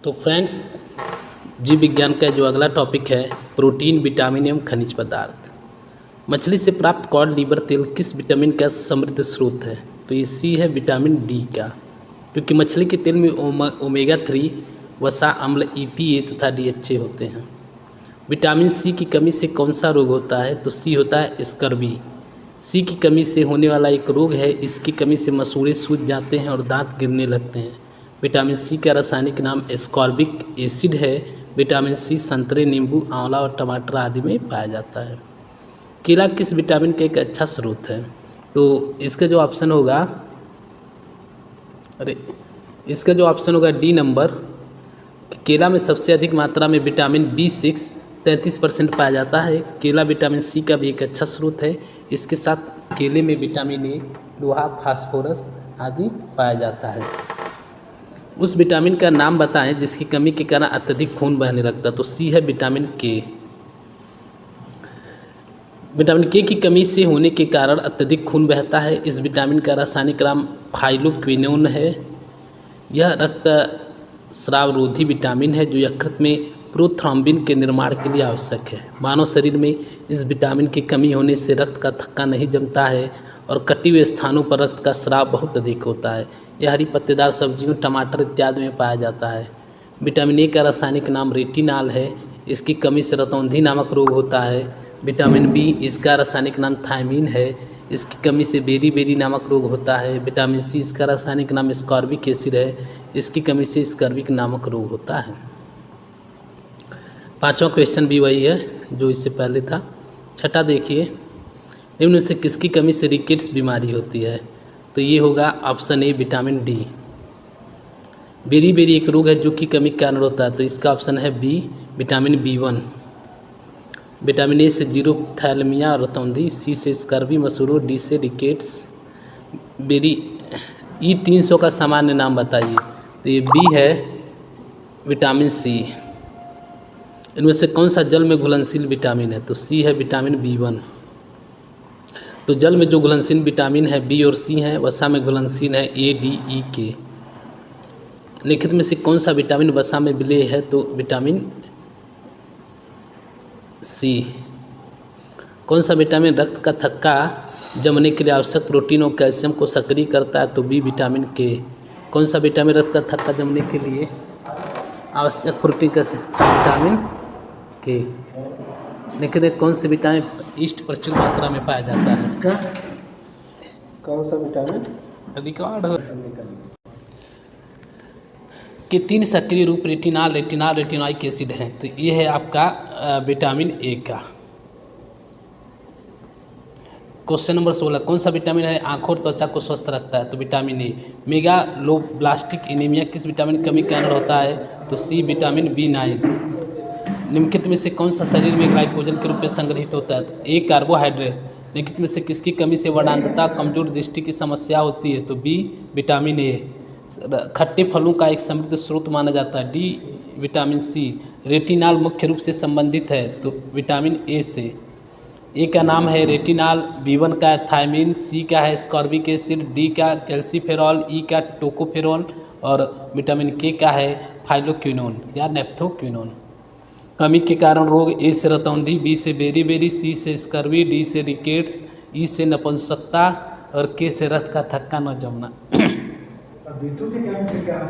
तो फ्रेंड्स, जीव विज्ञान का जो अगला टॉपिक है प्रोटीन, विटामिन एवं खनिज पदार्थ। मछली से प्राप्त कॉड लिवर तेल किस विटामिन का समृद्ध स्रोत है? तो ये सी है विटामिन डी का, क्योंकि मछली के तेल में ओमेगा 3 वसा अम्ल EPA तथा DHA होते हैं। विटामिन सी की कमी से कौन सा रोग होता है? तो सी होता है स्कर्वी। सी की कमी से होने वाला एक रोग है, इसकी कमी से मसूड़े सूज जाते हैं और दांत गिरने लगते हैं। विटामिन सी का रासायनिक नाम एस्कॉर्बिक एसिड है। विटामिन सी संतरे, नींबू, आंवला और टमाटर आदि में पाया जाता है। केला किस विटामिन का एक अच्छा स्रोत है? तो इसका जो ऑप्शन होगा डी नंबर। केला में सबसे अधिक मात्रा में विटामिन B6 33% पाया जाता है। केला विटामिन सी का भी एक अच्छा स्रोत है। इसके साथ केले में विटामिन ए, लोहा, फास्फोरस आदि पाया जाता है। उस विटामिन का नाम बताएं जिसकी कमी के कारण अत्यधिक खून बहने लगता है। तो सी है विटामिन के। विटामिन के की कमी से होने के कारण अत्यधिक खून बहता है। इस विटामिन का रासायनिक नाम फाइलोक्विनोन है। यह रक्त स्रावरोधी विटामिन है जो यकृत में प्रोथ्रोम्बिन के निर्माण के लिए आवश्यक है। मानव शरीर में इस विटामिन की कमी होने से रक्त का थक्का नहीं जमता है और कटे हुए स्थानों पर रक्त का स्राव बहुत अधिक होता है। यह हरी पत्तेदार सब्जियों, टमाटर इत्यादि में पाया जाता है। विटामिन ए का रासायनिक नाम रेटिनाल है। इसकी कमी से रतौंधी नामक रोग होता है। विटामिन बी, इसका रासायनिक नाम थायमीन है। इसकी कमी से बेरी नामक रोग होता है। विटामिन सी, इसका रासायनिक नाम स्कॉर्बिक एसिड है। इसकी कमी से स्कर्विक नामक रोग होता है। पांचवा क्वेश्चन भी वही है जो इससे पहले था। छठा देखिए, निम्न में से किसकी कमी से रिकेट्स बीमारी होती है? तो ये होगा ऑप्शन ए विटामिन डी। बेरी एक रोग है जो कि कमी के कारण होता है। तो इसका ऑप्शन है B vitamin B1। Vitamin A से जीरोथैलेमिया और रतौंधी, सी से स्कर्वी मसूड़ों, डी से रिकेट्स। बेरी E300 का सामान्य नाम बताइए। तो ये बी है विटामिन सी। इनमें से कौन सा जल में घुलनशील विटामिन है? तो सी है विटामिन B1। तो जल में जो घुलनशील विटामिन है बी और सी हैं। वसा में घुलनशील है A, D, E, K। निम्नलिखित में से कौन सा विटामिन वसा में विलेय है? तो विटामिन सी। कौन सा विटामिन रक्त का थक्का जमने के लिए आवश्यक प्रोटीन और कैल्शियम को सक्रिय करता है? तो बी विटामिन के। कौन सा विटामिन रक्त का थक्का जमने के लिए आवश्यक प्रोटीन का विटामिन के। देखिए कौन से विटामिन ईस्ट प्रचुर मात्रा में पाया जाता है? कौन सा विटामिन रिकॉर्ड के 3 सक्रिय रूप रेटिनाल, रेटिनोइक एसिड हैं। तो ये है आपका विटामिन ए का। क्वेश्चन नंबर 16, कौन सा विटामिन है आंखों और त्वचा को स्वस्थ रखता है? तो विटामिन ए। मेगालोब्लास्टिक एनीमिया किस विटामिन की कमी के कारण होता है? तो सी विटामिन B9। निम्नलिखित में से कौन सा शरीर में ग्लाइकोजन के रूप में संग्रहित होता है? तो ए कार्बोहाइड्रेट। निम्नलिखित में से किसकी कमी से वर्णांधता, कमजोर दृष्टि की समस्या होती है? तो बी विटामिन ए। खट्टे फलों का एक समृद्ध स्रोत माना जाता है। D vitamin C. रेटिनाल मुख्य रूप से संबंधित है तो विटामिन ए से। ए का नाम है रेटिनाल, B1 का थायमीन, सी का है स्कॉर्बिक एसिड, डी का कैल्सीफेरॉल, ई का टोकोफेरॉल और विटामिन के का है फाइलोक्विनोन या नेप्थोक्विनोन। कमी के कारण रोग: ए से रतौंधी, बी से बेरी, सी से स्कर्वी, डी से रिकेट्स, ई से नपुंसकता और के से रक्त का थक्का न जमना।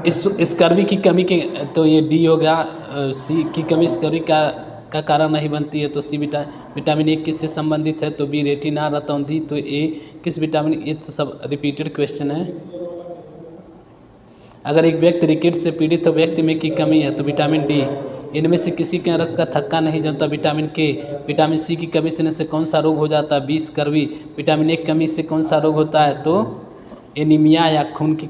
स्कर्वी की कमी के तो ये डी हो गया। सी की कमी स्कर्वी का कारण नहीं बनती है तो सी विटामिन ए किससे संबंधित है? तो बी रेटिना, रतौंधी। तो ए किस विटामिन? ये तो सब रिपीटेड क्वेश्चन है। अगर एक व्यक्ति रिकेट से पीड़ित तो व्यक्ति में की कमी है तो विटामिन डी। इनमें से किसी के रक्त का थक्का नहीं जमता? विटामिन के। विटामिन सी की कमी से कौन सा रोग हो जाता है? B scurvy. विटामिन ए की कमी से कौन सा रोग होता है? तो एनीमिया या खून की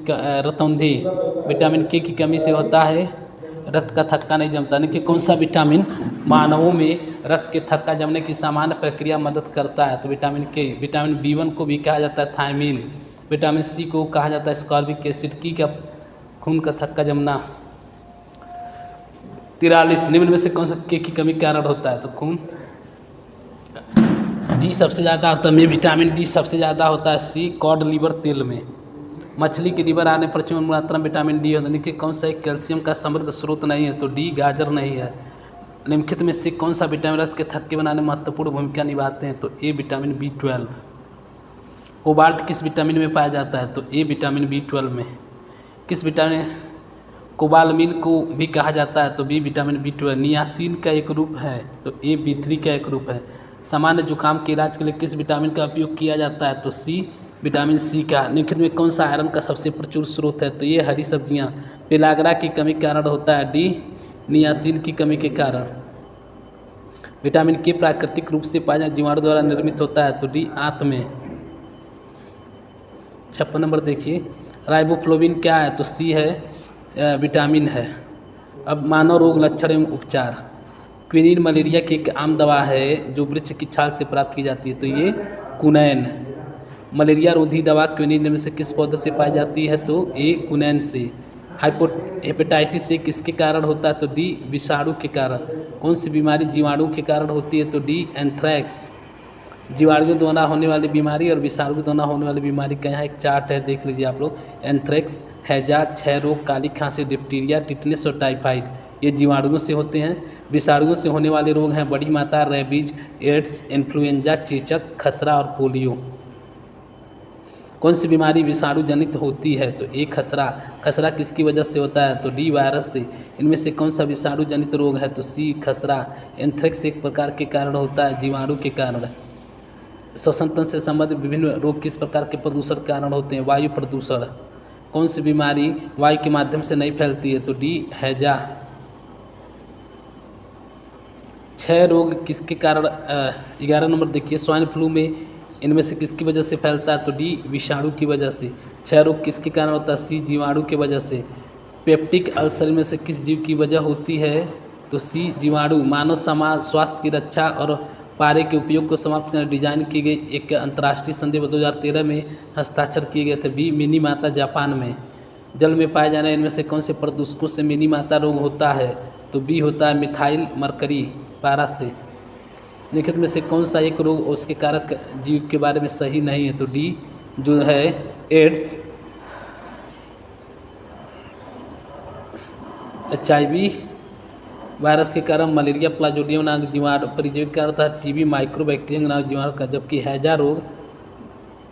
रतौंधी। विटामिन के की कमी से होता है रक्त का थक्का नहीं जमता। यानी कि कौन सा विटामिन मानवों में रक्त के थक्का जमने की सामान्य प्रक्रिया मदद करता है? तो विटामिन के। विटामिन B1 को भी कहा जाता है थायमीन। विटामिन सी को कहा जाता है स्कॉर्बिक एसिड की का खून का थक्का जमना। 43, निम्न में से कौन सा के की कमी के कारण होता है? तो खून। डी सबसे ज़्यादा होता है। विटामिन डी सबसे ज़्यादा होता है सी कॉड लिवर तेल में। मछली के लीवर आने पर प्रचुर मात्रा में विटामिन डी होता है। देखिए कौन सा एक कैल्शियम का समृद्ध स्रोत नहीं है, तो डी गाजर नहीं है। निम्नलिखित में से कौन सा विटामिन रक्त के थक्के बनाने में महत्वपूर्ण भूमिका निभाते हैं, तो ए विटामिन B12। कोबाल्ट किस विटामिन में पाया जाता है, तो ए विटामिन B12 में। किस विटामिन कोबालमिन को भी कहा जाता है, तो बी विटामिन B12। नियासिन का एक रूप है, तो ए B3 का एक रूप है। सामान्य जुकाम के इलाज के लिए किस विटामिन का उपयोग किया जाता है, तो सी विटामिन सी का। निम्नलिखित में कौन सा आयरन का सबसे प्रचुर स्रोत है, तो ये हरी सब्जियां। पेलाग्रा की कमी के कारण होता है, डी नियासिन की कमी के कारण। विटामिन के प्राकृतिक रूप से पाया जीवाणु द्वारा निर्मित होता है, तो डी आंत में। 56 नंबर देखिए, राइबोफ्लोविन क्या है, तो सी है विटामिन है। अब मानव रोग लक्षण एवं उपचार। क्विनिन मलेरिया की एक आम दवा है जो वृक्ष की छाल से प्राप्त की जाती है, तो ये कुनैन। मलेरिया रोधी दवा क्विनिन में से किस पौधे से पाई जाती है, तो ए कुनैन से। हेपेटाइटिस ए किसके कारण होता है, तो डी विषाणु के कारण। कौन सी बीमारी जीवाणु के कारण होती है, तो डी एंथ्रैक्स। जीवाणुओं द्वारा होने वाली बीमारी और विषाणु द्वारा होने वाली बीमारी का यहाँ एक चार्ट है, देख लीजिए आप लोग। एंथ्रैक्स, हैजा, क्षय रोग, काली खांसी, डिप्टीरिया, टिटनेस और टाइफाइड, ये जीवाणुओं से होते हैं। विषाणुओं से होने वाले रोग हैं बड़ी माता, रेबीज, एड्स, इन्फ्लुएंजा, चेचक, खसरा और पोलियो। कौन सी बीमारी विषाणु जनित होती है, तो ए खसरा। खसरा किसकी वजह से होता है, तो डी वायरस से। इनमें से कौन सा विषाणु जनित रोग है, तो सी खसरा। एंथ्रैक्स एक प्रकार के कारण होता है, जीवाणु के कारण। श्वसन तंत्र से संबंधित विभिन्न रोग किस प्रकार के प्रदूषण के कारण होते हैं, वायु प्रदूषण। कौन सी बीमारी वायु के माध्यम से नहीं फैलती है, तो डी हैजा। क्षय रोग किसके कारण 11 नंबर देखिए, स्वाइन फ्लू में इनमें से किसकी वजह से फैलता है, तो डी विषाणु की वजह से। क्षय रोग किसके कारण होता है, सी जीवाणु की वजह से। पेप्टिक अल्सर में से किस जीव की वजह होती है, तो सी जीवाणु। मानव समाज स्वास्थ्य की रक्षा और पारे के उपयोग को समाप्त करने डिजाइन की गई एक अंतर्राष्ट्रीय संधि 2013 में हस्ताक्षर किए गए थे, बी मिनी माता जापान में। जल में पाए जाने इनमें से कौन से प्रदूषकों से मिनी माता रोग होता है, तो बी होता है मिथाइल मरकरी पारा से। निम्नलिखित में से कौन सा एक रोग उसके कारक जीव के बारे में सही नहीं है, तो डी जो है एड्स, HIV वायरस के कारण, मलेरिया प्लाज्मोडियम नामक जीवाणु परिजीवी के कारण था, टीबी माइक्रोबैक्टीरियम नामक जीवाणु का, जबकि हैजा रोग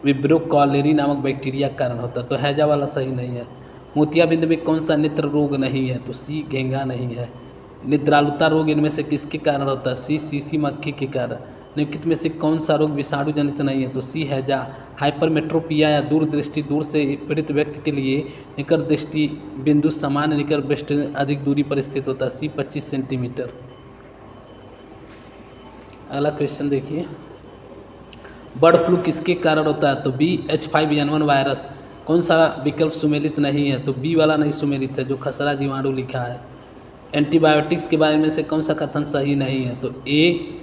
विब्रो कॉलेरी नामक बैक्टीरिया के कारण होता है, तो हैजा वाला सही नहीं है। मोतियाबिंद में कौन सा नेत्र रोग नहीं है, तो सी घेंगा नहीं है। निद्रालुता रोग इनमें से किसके कारण होता है, सी सीसी मक्खी के कारण। निम्नलिखित में से कौन सा रोग विषाणु जनित नहीं है, तो सी हैजा। हाइपरमेट्रोपिया या दूरदृष्टि, दूर से पीड़ित व्यक्ति के लिए निकट दृष्टि बिंदु सामान्य निकट दृष्टि अधिक दूरी पर स्थित होता है, सी 25 सेंटीमीटर। अगला क्वेश्चन देखिए, बर्ड फ्लू किसके कारण होता है, तो बी H5N1 वायरस। कौन सा विकल्प सुमेलित नहीं है, तो बी वाला नहीं सुमेलित है, जो खसरा जीवाणु लिखा है। एंटीबायोटिक्स के बारे में से कौन सा कथन सही नहीं है, तो ए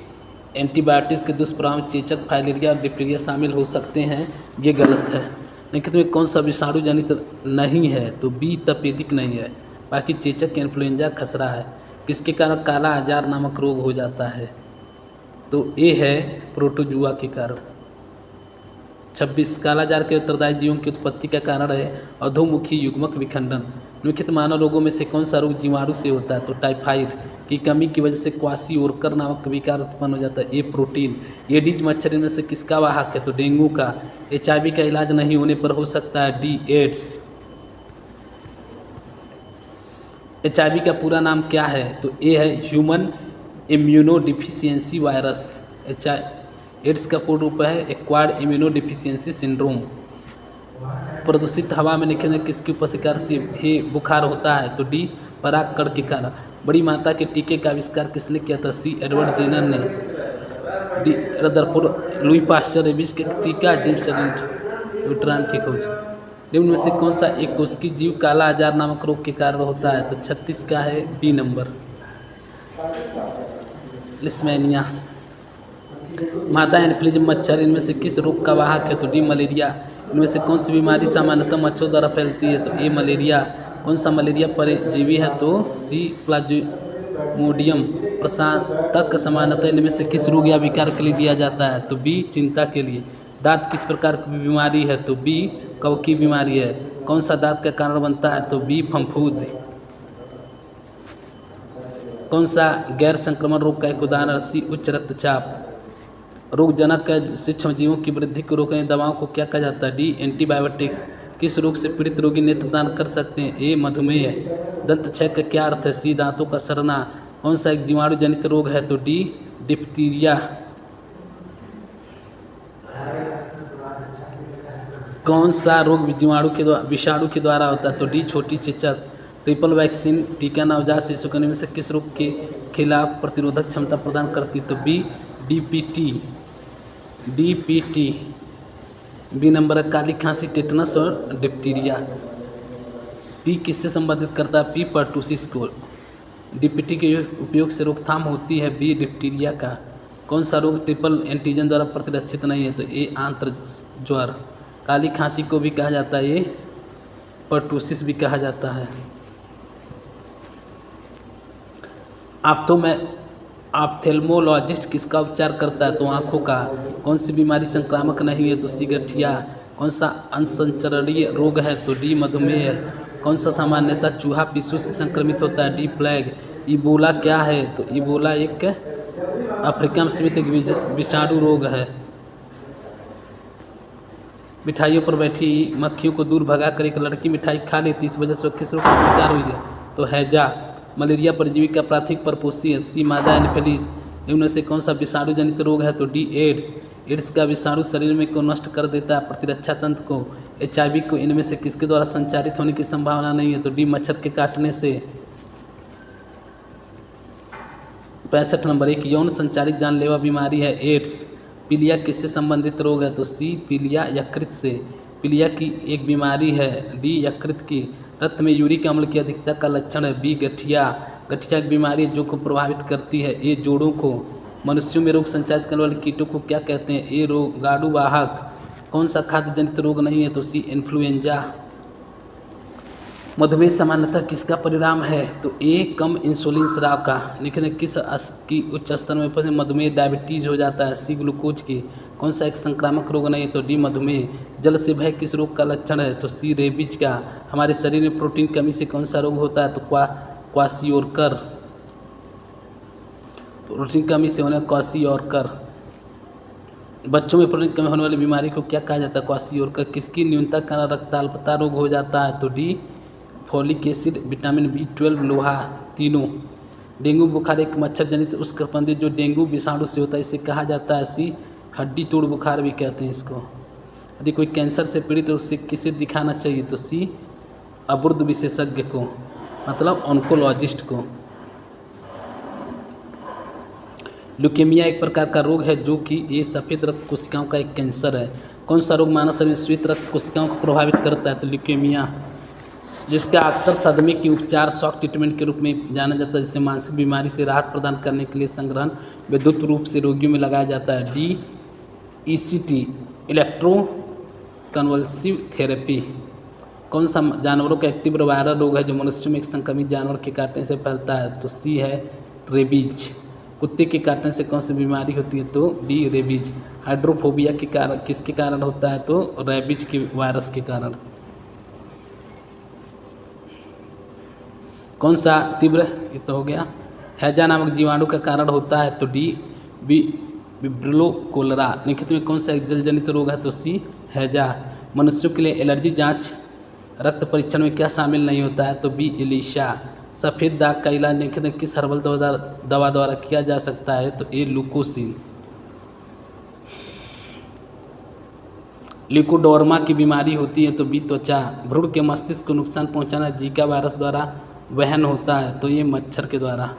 एंटीबायोटिक्स के दुष्प्रभाव में चेचक, फाइलेरिया और डिप्टीरिया शामिल हो सकते हैं, ये गलत है। निम्नलिखित में कौन सा विषाणु जनित नहीं है, तो बी तपेदिक नहीं है। बाकी चेचक, इन्फ्लुएंजा, खसरा है। किसके कारण काला आजार नामक रोग हो जाता है, तो ए है प्रोटोजुआ के कारण। 26 कालाजार के उत्तरदायी जीवों की उत्पत्ति का कारण है अधोमुखी युग्मक विखंडन। निम्नलिखित मानव रोगों में से कौन सा रोग जीवाणु से होता है, तो टाइफाइड की कमी की वजह से क्वासिओर्कर नामक विकार उत्पन्न हो जाता है, ए प्रोटीन। एडिज मच्छर में से किसका वाहक है, तो डेंगू का। HIV का इलाज नहीं होने पर हो सकता है, डी एड्स। HIV का पूरा नाम क्या है, तो ए है ह्यूमन इम्यूनोडिफिशियंसी वायरस। एड्स का पूर्ण रूप है एक्वायर्ड इम्यूनोडिफिशियंसी सिंड्रोम। प्रदूषित हवा में निकलने किसकी उपस्थिति से ही बुखार होता है, तो डी परागकण के कारण। बड़ी माता के टीके का आविष्कार किसने किया था, सी एडवर्ड जेनर ने। D Rutherford Louis Pasteur. Rabies के टीका जेम्स न्यूट्रॉन की खोज। निम्न में से कौन सा एक कोशिकीय जीव काला आजार नामक रोग के कारण होता है, तो 36 का है बी नंबर, लिस्मेनिया। मादा एनफ्लूएंजा मच्छर इनमें से किस रोग का वाहक है, तो डी मलेरिया। इनमें से कौन सी बीमारी सामान्यतः मच्छरों द्वारा फैलती है, तो ए मलेरिया। कौन सा मलेरिया परजीवी है, तो सी प्लाज्मोडियम। प्रशांतक सामान्यतः इनमें से किस रोग या विकार के लिए दिया जाता है, तो बी चिंता के लिए। दांत किस प्रकार की बीमारी है? तो बी कब्ज की बीमारी है। कौन सा दांत का कारण बनता है? तो बी फफूंद। कौन सा गैर संक्रमण रोग का एक उदाहरण? सी उच्च रक्तचाप। रोगजनक सूक्ष्मजीवों की वृद्धि को रोकने दवाओं को क्या कहा जाता है? D antibiotics. किस रोग से पीड़ित रोगी नेत्रदान कर सकते हैं? ए मधुमेह। दंत क्षय का क्या अर्थ है? सी दांतों का सड़ना। कौन सा एक जीवाणु जनित रोग है? तो डी डिप्थीरिया। कौन सा रोग जीवाणु के द्वारा विषाणु के द्वारा होता है? तो डी छोटी चेचक। ट्रिपल वैक्सीन टीका नवजात शिशु को में से किस रोग के खिलाफ प्रतिरोधक क्षमता प्रदान करती है? तो बी डीपीटी। बी नंबर है काली खांसी, टेटनस और डिप्टीरिया। पी किससे संबंधित करता है? पी पर्टूसिस को। डीपीटी के उपयोग से रोकथाम होती है? बी डिप्टीरिया का। कौन सा रोग ट्रिपल एंटीजन द्वारा प्रतिरक्षित नहीं है? तो ए आंत्र ज्वर। काली खांसी को भी कहा जाता है, ये पर्टूसिस भी कहा जाता है। ऑप्थेल्मोलॉजिस्ट किसका उपचार करता है? तो आँखों का। कौन सी बीमारी संक्रामक नहीं है? तो सी गठिया। कौन सा असंचरणीय रोग है? तो डी मधुमेह। कौन सा सामान्यतः चूहा पिस्सू से संक्रमित होता है? D plague. इबोला क्या है? तो इबोला एक अफ्रीका में सीमित एक विषाणु रोग है। मिठाइयों पर बैठी मक्खियों को दूर भगाकर एक लड़की मिठाई खा लेती, इस वजह से किस रोग का शिकार हुई है? तो हैजा। मलेरिया परजीवी का प्राथमिक परपोषी है? सी मादा एनोफिलीज। इनमें से कौन सा विषाणु जनित रोग है? तो डी एड्स। एड्स का विषाणु शरीर में को नष्ट कर देता है, प्रतिरक्षा तंत्र को। HIV को इनमें से किसके द्वारा संचारित होने की संभावना नहीं है? तो डी मच्छर के काटने से। 65 नंबर, एक यौन संचारित जानलेवा बीमारी है एड्स। पीलिया किससे संबंधित रोग है? तो सी पीलिया यकृत से। पीलिया की एक बीमारी है, डी यकृत की। रक्त में यूरिक अम्ल की अधिकता का लक्षण है, बी गठिया। गठिया की बीमारी जो को प्रभावित करती है, ए जोड़ों को। मनुष्यों में रोग संचारित करने वाले कीटों को क्या कहते हैं? ए रोगाणु वाहक। कौन सा खाद्य जनित रोग नहीं है? तो सी इन्फ्लुएंजा। मधुमेह सामान्यतः किसका परिणाम है? तो ए कम इंसुलिन स्राव का। लेकिन किस की उच्च स्तर में पहुंचे मधुमेह डायबिटीज हो जाता है? सी ग्लूकोज की। कौन सा एक संक्रामक रोग नहीं है? तो डी मधुमेह। जल से भय किस रोग का लक्षण है? तो सी रेबीज का। हमारे शरीर में प्रोटीन कमी से कौन सा रोग होता है? तो क्वाशियोरकर। प्रोटीन कमी से होने क्वाशियोरकर। बच्चों में प्रोटीन कमी होने वाली बीमारी को क्या कहा जाता है? क्वाशियोरकर। किसकी न्यूनता कारण रक्ताल्पता रोग हो जाता है? तो D folic acid, vitamin B12, लोहा, तीनों। डेंगू बुखार एक मच्छर जनित उष्णकटिबंधीय जो डेंगू विषाणु से होता है, इसे कहा जाता है सी हड्डी तोड़ बुखार भी कहते हैं इसको। यदि कोई कैंसर से पीड़ित है उसे किसे दिखाना चाहिए? तो सी अबुर्द विशेषज्ञ को, मतलब ऑन्कोलॉजिस्ट को। ल्यूकेमिया एक प्रकार का रोग है जो कि ये सफ़ेद रक्त कोशिकाओं का एक कैंसर है। कौन सा रोग मानव शरीर में श्वेत रक्त कोशिकाओं को प्रभावित करता है? तो ल्यूकेमिया, जिसका अक्सर सदमे की उपचार शॉक ट्रीटमेंट के रूप में जाना जाता है, जिससे मानसिक बीमारी से राहत प्रदान करने के लिए संग्रहण विद्युत रूप से रोगियों में लगाया जाता है। D ECT, electro convulsive therapy. कौन सा जानवरों का एक तीव्र वायरल रोग है जो मनुष्यों में एक संक्रमित जानवर के काटने से फैलता है? तो सी है रेबीज। कुत्ते के काटने से कौन सी बीमारी होती है? तो डी रेबीज। हाइड्रोफोबिया के कारण किसके कारण होता है? तो रेबीज के वायरस के कारण। कौन सा तीव्र, ये तो हो गया, हैजा नामक जीवाणु का कारण होता है? तो डी विब्रियो कोलेरा। निम्नलिखित में कौन सा एक जल जनित रोग है? तो सी हैजा। मनुष्यों के लिए एलर्जी जांच रक्त परीक्षण में क्या शामिल नहीं होता है? तो बी एलिशा। सफ़ेद दाग का इलाज निम्नलिखित में किस हर्बल दवा द्वारा किया जा सकता है? तो ए लुकोसिन। ल्यूकोडर्मा की बीमारी होती है? तो बी त्वचा। भ्रूण के मस्तिष्क को नुकसान पहुंचाना जीका वायरस द्वारा वहन होता है? तो ये मच्छर के द्वारा।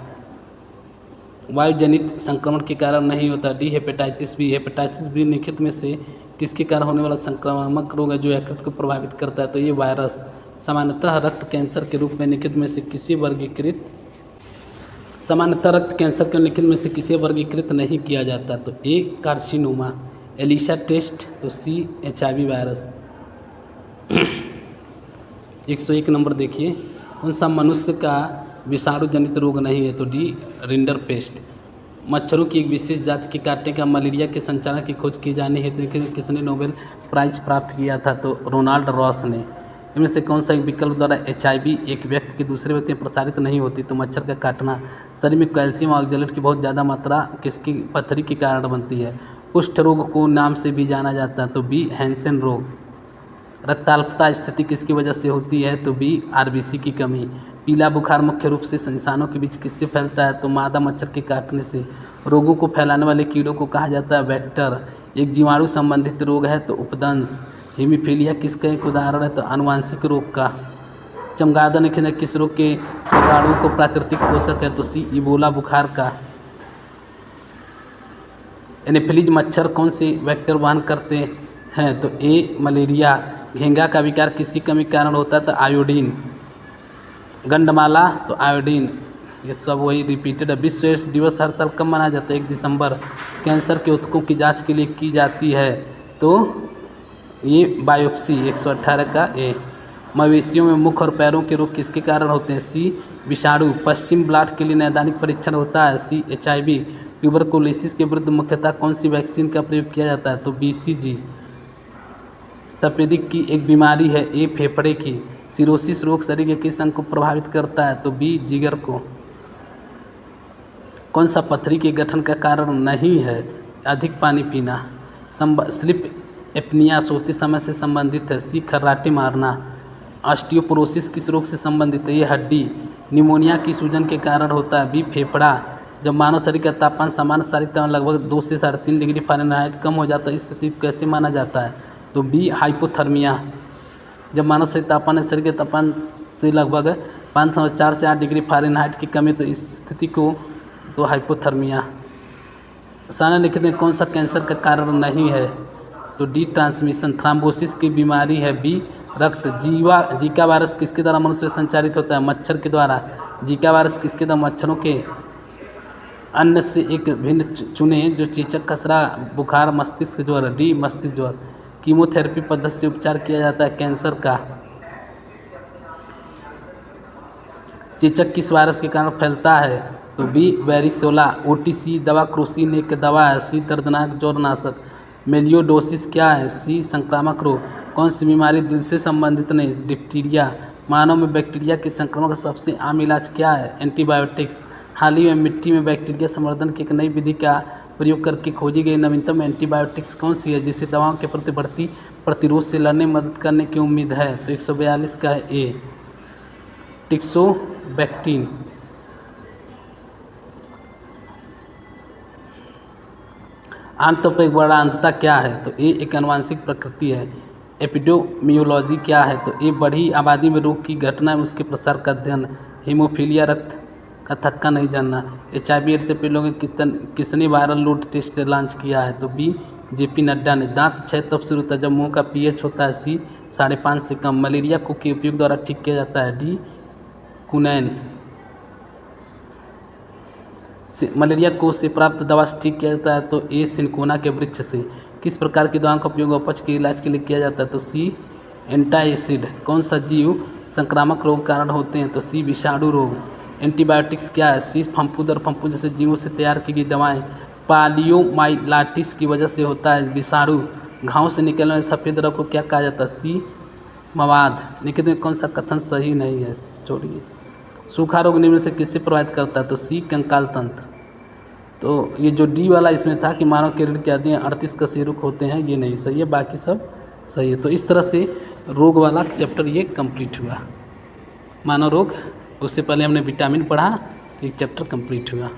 वायु जनित संक्रमण के कारण नहीं होता? D hepatitis B. Hepatitis B निम्नलिखित में से किसके कारण होने वाला संक्रामक रोग है जो यकृत को प्रभावित करता है? तो ये वायरस। सामान्यतः रक्त कैंसर के रूप में निम्नलिखित में से किसी वर्गीकृत वर्गीकृत नहीं किया जाता? तो ए कार्सिनोमा। Elisha test. तो सी HIV वायरस। 101 नंबर देखिए, कौन सा मनुष्य का विषाणु जनित रोग नहीं है? तो डी रिंडरपेस्ट। मच्छरों की एक विशेष जाति के काटने का मलेरिया के संचालन की खोज की जाने हेतु किसने नोबेल प्राइज प्राप्त किया था? तो रोनाल्ड रॉस ने। इनमें से कौन सा एक विकल्प द्वारा HIV एक व्यक्ति के दूसरे व्यक्ति में प्रसारित नहीं होती? तो मच्छर का काटना। शरीर में कैल्शियम ऑक्जेलेट की बहुत ज़्यादा मात्रा किसकी पथरी के कारण बनती है? कुष्ठ रोग को नाम से भी जाना जाता है? तो बी हैंसेन रोग। रक्ताल्पता स्थिति किसकी वजह से होती है? तो बी RBC की कमी। पीला बुखार मुख्य रूप से इंसानों के बीच किससे फैलता है? तो मादा मच्छर के काटने से। रोगों को फैलाने वाले कीड़ों को कहा जाता है वेक्टर। एक जीवाणु संबंधित रोग है तो उपदंश। हीमोफीलिया किसका एक उदाहरण है? तो आनुवांशिक रोग का। चमगादड़ निखिल किस रोग के रोगाणु को प्राकृतिक पोषक है? तो सी इबोला बुखार का। एनोफिलीज मच्छर कौन से वेक्टर वहन करते हैं? तो ए मलेरिया। घेंगा का विकार किसकी कमी के कारण होता है? तो आयोडीन। गंडमाला तो आयोडीन। ये सब वही रिपीटेड है। विश्व एड्स दिवस हर साल कब मनाया जाता है? 1 दिसंबर। कैंसर के ऊतकों की जांच के लिए की जाती है? तो ये बायोप्सी 118 का ए। मवेशियों में मुख और पैरों के रोग किसके कारण होते हैं? सी विषाणु। पश्चिम ब्लॉट के लिए नैदानिक परीक्षण होता है? सी HIV। ट्यूबरकुलोसिस के विरुद्ध मुख्यतः कौन सी वैक्सीन का प्रयोग किया जाता है? तो BCG। तपेदिक की एक बीमारी है? ए फेफड़े की। सिरोसिस रोग शरीर के किस अंग को प्रभावित करता है? तो बी जिगर को। कौन सा पथरी के गठन का कारण नहीं है? अधिक पानी पीना। स्लिप एपनिया सोते समय से संबंधित है? सी खर्राटे मारना। ऑस्टियोपोरोसिस किस रोग से संबंधित है? ये हड्डी। निमोनिया की सूजन के कारण होता है? बी फेफड़ा। जब मानव शरीर का तापमान सामान्य शारीरिक तापमान लगभग 2 से 3.5 डिग्री फ़ारेनहाइट कम हो जाता है, इस स्थिति को कैसे माना जाता है? तो बी हाइपोथर्मिया। जब मानव शरीर तापमान शरीर के तापमान से लगभग 4 से 8 डिग्री फ़ारेनहाइट की कमी, तो इस स्थिति को तो हाइपोथर्मिया। सामने लिखित में कौन सा कैंसर का कारण नहीं है? तो डी ट्रांसमिशन। थ्राम्बोसिस की बीमारी है? बी रक्त। जीका वायरस किसके द्वारा मनुष्य में संचारित होता है? मच्छर के द्वारा। जीका वायरस किसके द्वारा? मच्छरों के अन्न से एक भिन्न चुने जो चेचक, खसरा, बुखार, मस्तिष्क ज्वर। डी मस्तिष्क ज्वर। कीमोथेरेपी पद्धति से उपचार किया जाता है कैंसर का। चेचक किस वायरस के कारण फैलता है? तो बी वेरिसोला। OTC दवा क्रोसिन एक दवा है? सी दर्दनाक ज्वरनाशक। मेलियोडोसिस क्या है? सी संक्रामक रोग। कौन सी बीमारी दिल से संबंधित नहीं? डिप्टीरिया। मानव में बैक्टीरिया के संक्रमण का सबसे आम इलाज क्या है? एंटीबायोटिक्स। हाल ही में मिट्टी में बैक्टीरिया संवर्धन की एक नई विधि का प्रयोग करके खोजी गई नवीनतम एंटीबायोटिक्स कौन सी है, जिसे दवाओं के प्रति बढ़ती प्रतिरोध से लड़ने में मदद करने की उम्मीद है? तो 142 का है ए टिक्सोबैक्टीन। आमतौर पर एक बड़ा अंतता क्या है? तो ए एक आनुवांशिक प्रकृति है। एपिडेमियोलॉजी क्या है? तो ए बढ़ी आबादी में रोग की घटना है उसके प्रसार का अध्ययन। हीमोफीलिया रक्त का थक्का नहीं जानना। HIV एड्स से पीड़ित लोगों किसने वायरल लोड टेस्ट लॉन्च किया है? तो बी JP नड्डा ने। दांत क्षय तब शुरू होता है जब मुंह का pH होता है? सी 5.5 से कम। मलेरिया को के उपयोग द्वारा ठीक किया जाता है? डी कुनैन। मलेरिया को से प्राप्त दवा से ठीक किया जाता है? तो ए सिनकोना के वृक्ष से। किस प्रकार की दवाओं का उपयोग अपच के इलाज के लिए किया जाता है? तो सी एंटाइसिड। कौन सा जीव संक्रामक रोग कारण होते हैं? तो सी विषाणु रोग। एंटीबायोटिक्स क्या है? सी फंफूद और फंफूद जैसे जीवों से तैयार की गई दवाएं। पालियोमाइलाइटिस की वजह से होता है विषाणु। घाव से निकलने वाले सफ़ेद रंग को क्या कहा जाता है? सी मवाद। निखित में कौन सा कथन सही नहीं है? छोड़िए। सूखा रोग निम्न से किससे प्रभावित करता है? तो सी कंकाल तंत्र। तो ये जो डी वाला इसमें था कि मानव के रीढ़ की हड्डियां 38 कशेरुक होते हैं, ये नहीं सही है, बाकी सब सही है। तो इस तरह से रोग वाला चैप्टर ये कंप्लीट हुआ। मानव रोग, उससे पहले हमने विटामिन पढ़ा, तो एक चैप्टर कंप्लीट हुआ।